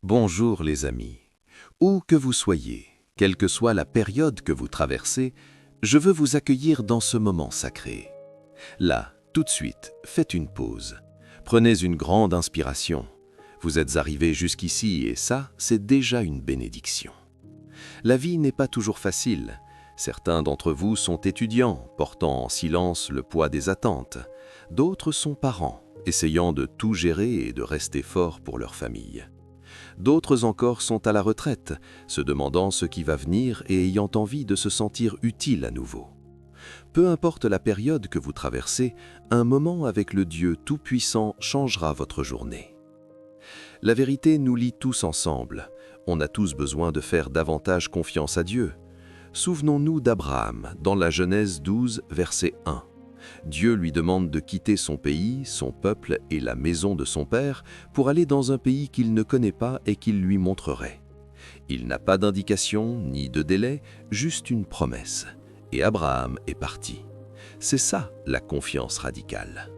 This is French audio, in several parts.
Bonjour les amis. Où que vous soyez, quelle que soit la période que vous traversez, je veux vous accueillir dans ce moment sacré. Là, tout de suite, faites une pause. Prenez une grande inspiration. Vous êtes arrivés jusqu'ici et ça, c'est déjà une bénédiction. La vie n'est pas toujours facile. Certains d'entre vous sont étudiants, portant en silence le poids des attentes. D'autres sont parents, essayant de tout gérer et de rester forts pour leur famille. D'autres encore sont à la retraite, se demandant ce qui va venir et ayant envie de se sentir utile à nouveau. Peu importe la période que vous traversez, un moment avec le Dieu Tout-Puissant changera votre journée. La vérité nous lie tous ensemble. On a tous besoin de faire davantage confiance à Dieu. Souvenons-nous d'Abraham, dans la Genèse 12, verset 1. Dieu lui demande de quitter son pays, son peuple et la maison de son père pour aller dans un pays qu'il ne connaît pas et qu'il lui montrerait. Il n'a pas d'indication ni de délai, juste une promesse. Et Abraham est parti. C'est ça la confiance radicale.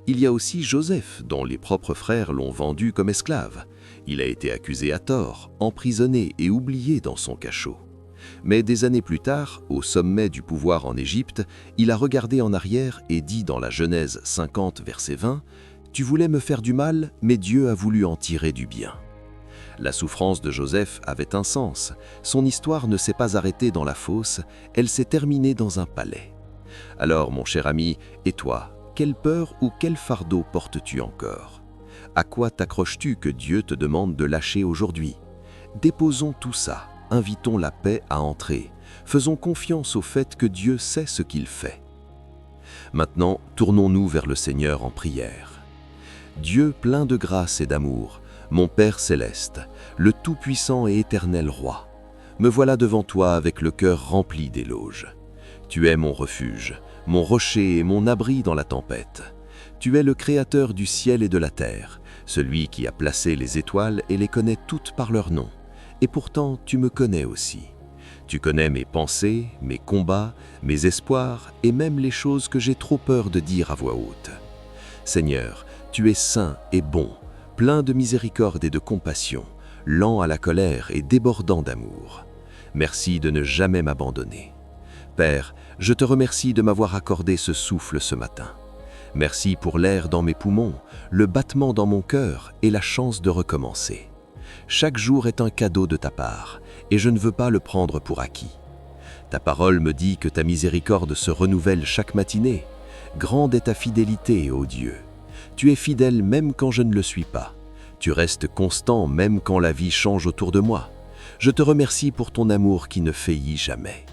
Il y a aussi Joseph, dont les propres frères l'ont vendu comme esclave. Il a été accusé à tort, emprisonné et oublié dans son cachot. Mais des années plus tard, au sommet du pouvoir en Égypte, il a regardé en arrière et dit dans la Genèse 50, verset 20, « Tu voulais me faire du mal, mais Dieu a voulu en tirer du bien. » La souffrance de Joseph avait un sens. Son histoire ne s'est pas arrêtée dans la fosse, elle s'est terminée dans un palais. Alors, mon cher ami, et toi, quelle peur ou quel fardeau portes-tu encore? À quoi t'accroches-tu que Dieu te demande de lâcher aujourd'hui? Déposons tout ça. Invitons la paix à entrer. Faisons confiance au fait que Dieu sait ce qu'il fait. Maintenant, tournons-nous vers le Seigneur en prière. Dieu plein de grâce et d'amour, mon Père céleste, le tout-puissant et éternel Roi, me voilà devant toi avec le cœur rempli d'éloges. Tu es mon refuge, mon rocher et mon abri dans la tempête. Tu es le Créateur du ciel et de la terre, celui qui a placé les étoiles et les connaît toutes par leur nom. Et pourtant, tu me connais aussi. Tu connais mes pensées, mes combats, mes espoirs et même les choses que j'ai trop peur de dire à voix haute. Seigneur, tu es saint et bon, plein de miséricorde et de compassion, lent à la colère et débordant d'amour. Merci de ne jamais m'abandonner. Père, je te remercie de m'avoir accordé ce souffle ce matin. Merci pour l'air dans mes poumons, le battement dans mon cœur et la chance de recommencer. Chaque jour est un cadeau de ta part, et je ne veux pas le prendre pour acquis. Ta parole me dit que ta miséricorde se renouvelle chaque matinée. Grande est ta fidélité, ô Dieu. Tu es fidèle même quand je ne le suis pas. Tu restes constant même quand la vie change autour de moi. Je te remercie pour ton amour qui ne faillit jamais.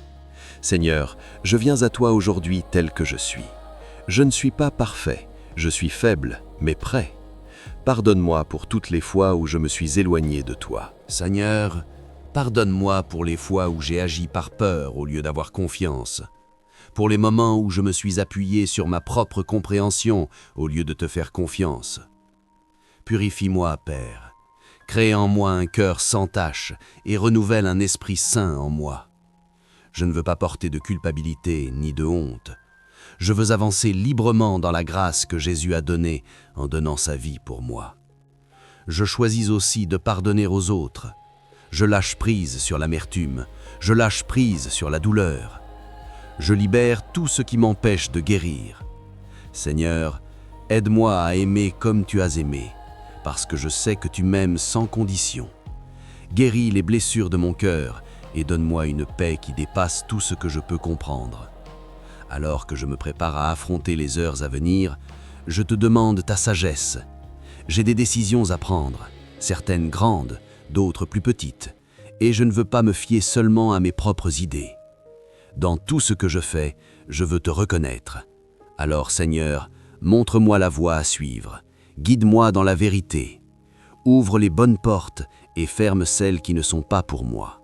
Seigneur, je viens à toi aujourd'hui tel que je suis. Je ne suis pas parfait, je suis faible, mais prêt. Pardonne-moi pour toutes les fois où je me suis éloigné de toi. Seigneur, pardonne-moi pour les fois où j'ai agi par peur au lieu d'avoir confiance, pour les moments où je me suis appuyé sur ma propre compréhension au lieu de te faire confiance. Purifie-moi, Père, crée en moi un cœur sans tache et renouvelle un esprit saint en moi. Je ne veux pas porter de culpabilité ni de honte. Je veux avancer librement dans la grâce que Jésus a donnée en donnant sa vie pour moi. Je choisis aussi de pardonner aux autres. Je lâche prise sur l'amertume. Je lâche prise sur la douleur. Je libère tout ce qui m'empêche de guérir. Seigneur, aide-moi à aimer comme tu as aimé, parce que je sais que tu m'aimes sans condition. Guéris les blessures de mon cœur et donne-moi une paix qui dépasse tout ce que je peux comprendre. Alors que je me prépare à affronter les heures à venir, je te demande ta sagesse. J'ai des décisions à prendre, certaines grandes, d'autres plus petites, et je ne veux pas me fier seulement à mes propres idées. Dans tout ce que je fais, je veux te reconnaître. Alors Seigneur, montre-moi la voie à suivre, guide-moi dans la vérité. Ouvre les bonnes portes et ferme celles qui ne sont pas pour moi.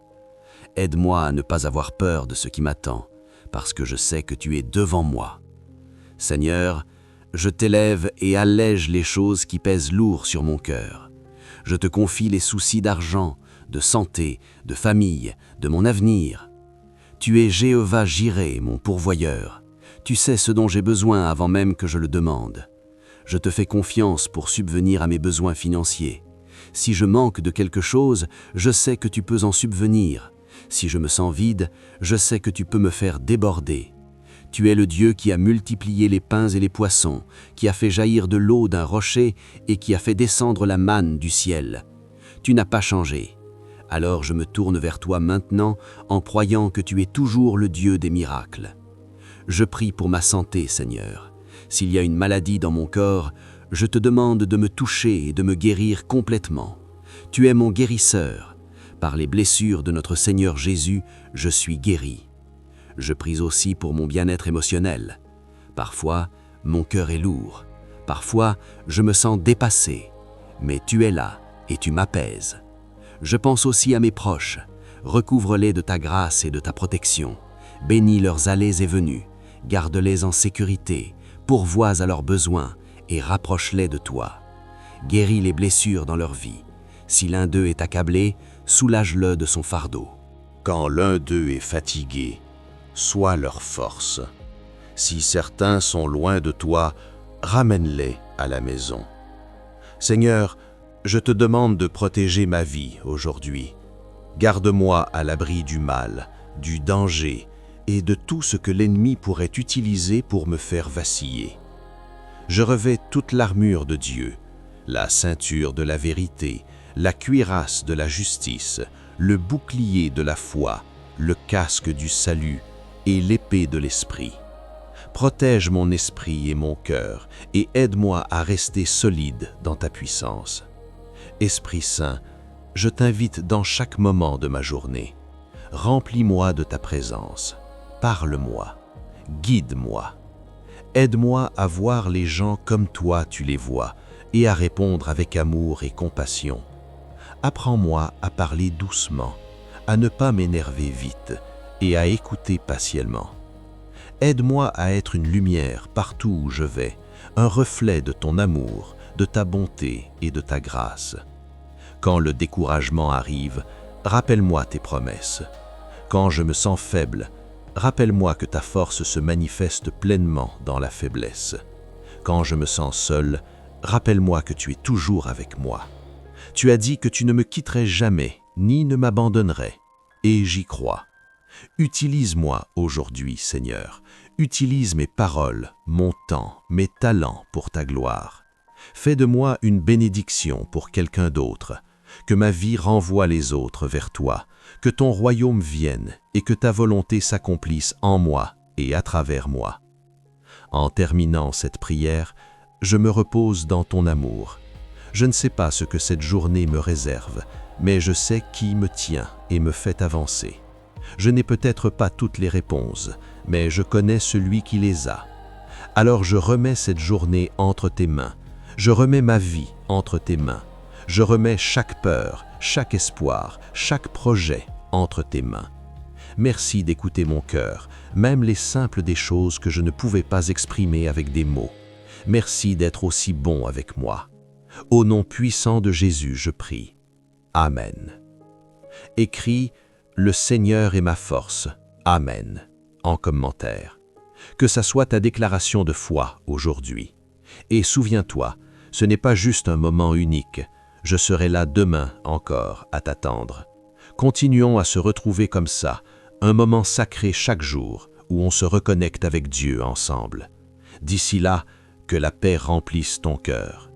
Aide-moi à ne pas avoir peur de ce qui m'attend, parce que je sais que tu es devant moi. Seigneur, je t'élève et allège les choses qui pèsent lourd sur mon cœur. Je te confie les soucis d'argent, de santé, de famille, de mon avenir. Tu es Jéhovah Jireh, mon pourvoyeur. Tu sais ce dont j'ai besoin avant même que je le demande. Je te fais confiance pour subvenir à mes besoins financiers. Si je manque de quelque chose, je sais que tu peux en subvenir. Si je me sens vide, je sais que tu peux me faire déborder. Tu es le Dieu qui a multiplié les pains et les poissons, qui a fait jaillir de l'eau d'un rocher et qui a fait descendre la manne du ciel. Tu n'as pas changé. Alors je me tourne vers toi maintenant en croyant que tu es toujours le Dieu des miracles. Je prie pour ma santé, Seigneur. S'il y a une maladie dans mon corps, je te demande de me toucher et de me guérir complètement. Tu es mon guérisseur. Par les blessures de notre Seigneur Jésus, je suis guéri. Je prie aussi pour mon bien-être émotionnel. Parfois, mon cœur est lourd. Parfois, je me sens dépassé. Mais tu es là et tu m'apaises. Je pense aussi à mes proches. Recouvre-les de ta grâce et de ta protection. Bénis leurs allées et venues. Garde-les en sécurité. Pourvois à leurs besoins et rapproche-les de toi. Guéris les blessures dans leur vie. Si l'un d'eux est accablé, soulage-le de son fardeau. Quand l'un d'eux est fatigué, sois leur force. Si certains sont loin de toi, ramène-les à la maison. Seigneur, je te demande de protéger ma vie aujourd'hui. Garde-moi à l'abri du mal, du danger et de tout ce que l'ennemi pourrait utiliser pour me faire vaciller. Je revêts toute l'armure de Dieu, la ceinture de la vérité, la cuirasse de la justice, le bouclier de la foi, le casque du salut et l'épée de l'esprit. Protège mon esprit et mon cœur et aide-moi à rester solide dans ta puissance. Esprit Saint, je t'invite dans chaque moment de ma journée. Remplis-moi de ta présence. Parle-moi. Guide-moi. Aide-moi à voir les gens comme toi tu les vois et à répondre avec amour et compassion. Apprends-moi à parler doucement, à ne pas m'énerver vite et à écouter patiemment. Aide-moi à être une lumière partout où je vais, un reflet de ton amour, de ta bonté et de ta grâce. Quand le découragement arrive, rappelle-moi tes promesses. Quand je me sens faible, rappelle-moi que ta force se manifeste pleinement dans la faiblesse. Quand je me sens seul, rappelle-moi que tu es toujours avec moi. Tu as dit que tu ne me quitterais jamais, ni ne m'abandonnerais, et j'y crois. Utilise-moi aujourd'hui, Seigneur. Utilise mes paroles, mon temps, mes talents pour ta gloire. Fais de moi une bénédiction pour quelqu'un d'autre. Que ma vie renvoie les autres vers toi. Que ton royaume vienne et que ta volonté s'accomplisse en moi et à travers moi. En terminant cette prière, je me repose dans ton amour. Je ne sais pas ce que cette journée me réserve, mais je sais qui me tient et me fait avancer. Je n'ai peut-être pas toutes les réponses, mais je connais celui qui les a. Alors je remets cette journée entre tes mains. Je remets ma vie entre tes mains. Je remets chaque peur, chaque espoir, chaque projet entre tes mains. Merci d'écouter mon cœur, même les simples des choses que je ne pouvais pas exprimer avec des mots. Merci d'être aussi bon avec moi. Au nom puissant de Jésus, je prie. Amen. Écris « Le Seigneur est ma force. Amen » en commentaire. Que ça soit ta déclaration de foi aujourd'hui. Et souviens-toi, ce n'est pas juste un moment unique. Je serai là demain encore à t'attendre. Continuons à se retrouver comme ça, un moment sacré chaque jour où on se reconnecte avec Dieu ensemble. D'ici là, que la paix remplisse ton cœur.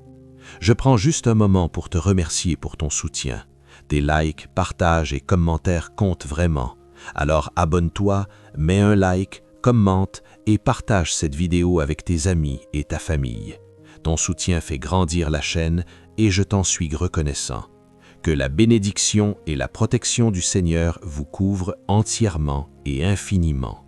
Je prends juste un moment pour te remercier pour ton soutien. Tes likes, partages et commentaires comptent vraiment. Alors abonne-toi, mets un like, commente et partage cette vidéo avec tes amis et ta famille. Ton soutien fait grandir la chaîne et je t'en suis reconnaissant. Que la bénédiction et la protection du Seigneur vous couvrent entièrement et infiniment.